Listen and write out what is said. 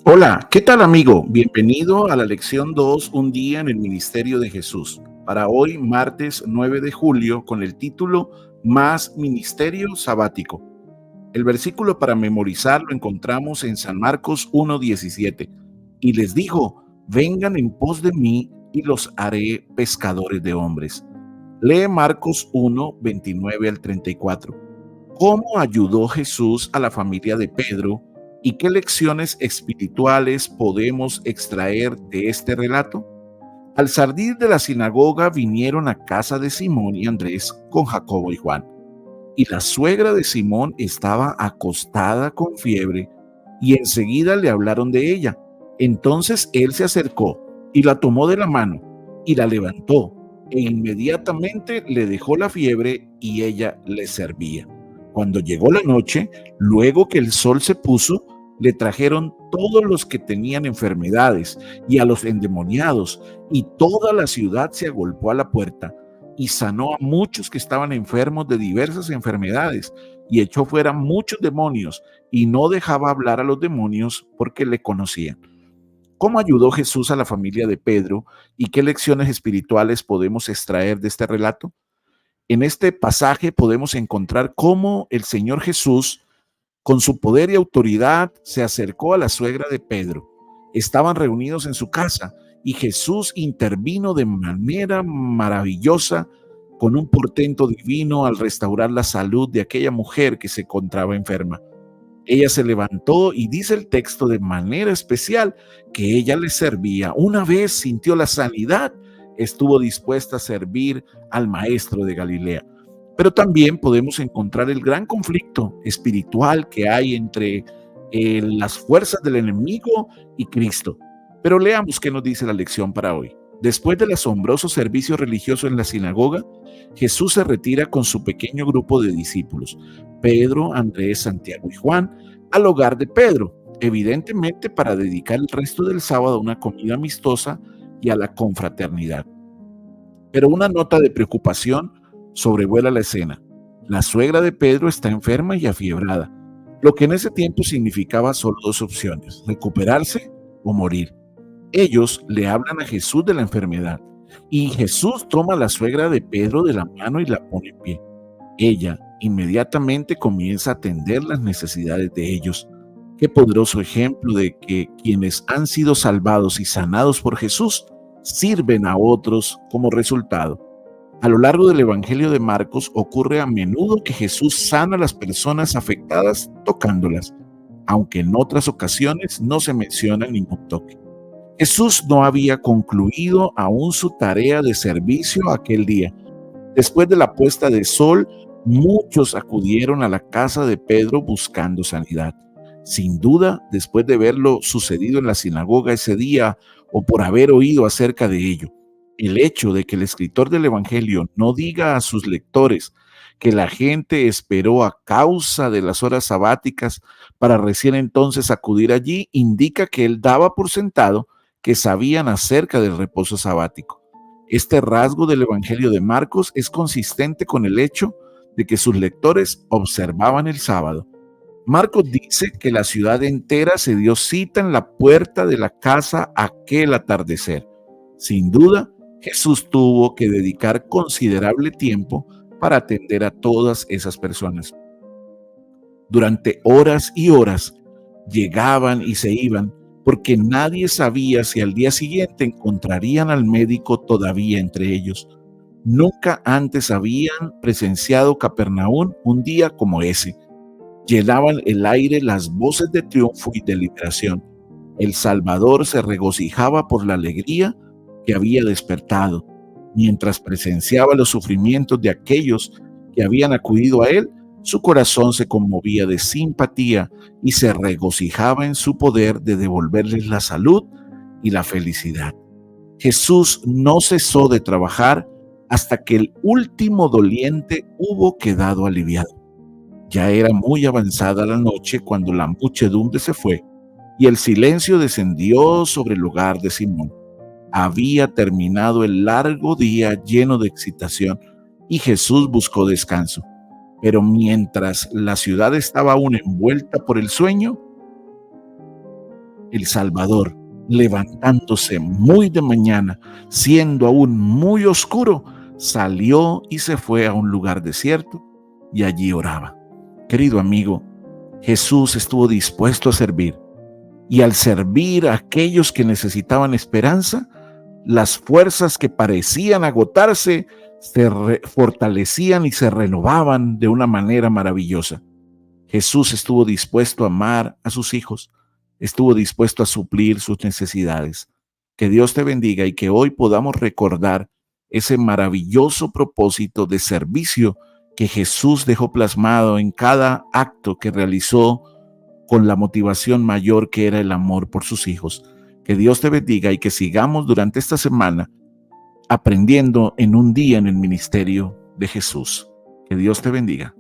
Hola, ¿qué tal amigo? Bienvenido a la lección 2, un día en el ministerio de Jesús. Para hoy, martes 9 de julio, con el título Más Ministerio Sabático. El versículo para memorizar lo encontramos en San Marcos 1:17. Y les dijo, vengan en pos de mí y los haré pescadores de hombres. Lee Marcos 1:29 al 34. ¿Cómo ayudó Jesús a la familia de Pedro y qué lecciones espirituales podemos extraer de este relato? Al salir de la sinagoga vinieron a casa de Simón y Andrés con Jacobo y Juan. Y la suegra de Simón estaba acostada con fiebre y enseguida le hablaron de ella. Entonces él se acercó y la tomó de la mano y la levantó e inmediatamente le dejó la fiebre y ella le servía. Cuando llegó la noche, luego que el sol se puso, le trajeron todos los que tenían enfermedades y a los endemoniados, y toda la ciudad se agolpó a la puerta y sanó a muchos que estaban enfermos de diversas enfermedades y echó fuera muchos demonios y no dejaba hablar a los demonios porque le conocían. ¿Cómo ayudó Jesús a la familia de Pedro y qué lecciones espirituales podemos extraer de este relato? En este pasaje podemos encontrar cómo el Señor Jesús, con su poder y autoridad, se acercó a la suegra de Pedro. Estaban reunidos en su casa y Jesús intervino de manera maravillosa con un portento divino al restaurar la salud de aquella mujer que se encontraba enferma. Ella se levantó y dice el texto de manera especial que ella le servía. Una vez sintió la sanidad, estuvo dispuesta a servir al maestro de Galilea. Pero también podemos encontrar el gran conflicto espiritual que hay entre las fuerzas del enemigo y Cristo. Pero leamos qué nos dice la lección para hoy. Después del asombroso servicio religioso en la sinagoga, Jesús se retira con su pequeño grupo de discípulos, Pedro, Andrés, Santiago y Juan, al hogar de Pedro, evidentemente para dedicar el resto del sábado a una comida amistosa y a la confraternidad. Pero una nota de preocupación sobrevuela la escena. La suegra de Pedro está enferma y afiebrada, lo que en ese tiempo significaba solo dos opciones: recuperarse o morir. Ellos le hablan a Jesús de la enfermedad y Jesús toma a la suegra de Pedro de la mano y la pone en pie. Ella inmediatamente comienza a atender las necesidades de ellos. Qué poderoso ejemplo de que quienes han sido salvados y sanados por Jesús sirven a otros como resultado. A lo largo del Evangelio de Marcos ocurre a menudo que Jesús sana a las personas afectadas tocándolas, aunque en otras ocasiones no se menciona ningún toque. Jesús no había concluido aún su tarea de servicio aquel día. Después de la puesta de sol, muchos acudieron a la casa de Pedro buscando sanidad. Sin duda, después de ver lo sucedido en la sinagoga ese día o por haber oído acerca de ello, el hecho de que el escritor del Evangelio no diga a sus lectores que la gente esperó a causa de las horas sabáticas para recién entonces acudir allí, indica que él daba por sentado que sabían acerca del reposo sabático. Este rasgo del Evangelio de Marcos es consistente con el hecho de que sus lectores observaban el sábado. Marcos dice que la ciudad entera se dio cita en la puerta de la casa aquel atardecer. Sin duda, Jesús tuvo que dedicar considerable tiempo para atender a todas esas personas. Durante horas y horas llegaban y se iban porque nadie sabía si al día siguiente encontrarían al médico todavía entre ellos. Nunca antes habían presenciado Capernaum un día como ese. Llenaban el aire las voces de triunfo y de liberación. El Salvador se regocijaba por la alegría que había despertado. Mientras presenciaba los sufrimientos de aquellos que habían acudido a él, su corazón se conmovía de simpatía y se regocijaba en su poder de devolverles la salud y la felicidad. Jesús no cesó de trabajar hasta que el último doliente hubo quedado aliviado. Ya era muy avanzada la noche cuando la muchedumbre se fue y el silencio descendió sobre el hogar de Simón. Había terminado el largo día lleno de excitación y Jesús buscó descanso. Pero mientras la ciudad estaba aún envuelta por el sueño, el Salvador, levantándose muy de mañana, siendo aún muy oscuro, salió y se fue a un lugar desierto y allí oraba. Querido amigo, Jesús estuvo dispuesto a servir, y al servir a aquellos que necesitaban esperanza, las fuerzas que parecían agotarse se fortalecían y se renovaban de una manera maravillosa. Jesús estuvo dispuesto a amar a sus hijos, estuvo dispuesto a suplir sus necesidades. Que Dios te bendiga y que hoy podamos recordar ese maravilloso propósito de servicio que Jesús dejó plasmado en cada acto que realizó con la motivación mayor que era el amor por sus hijos. Que Dios te bendiga y que sigamos durante esta semana aprendiendo en un día en el ministerio de Jesús. Que Dios te bendiga.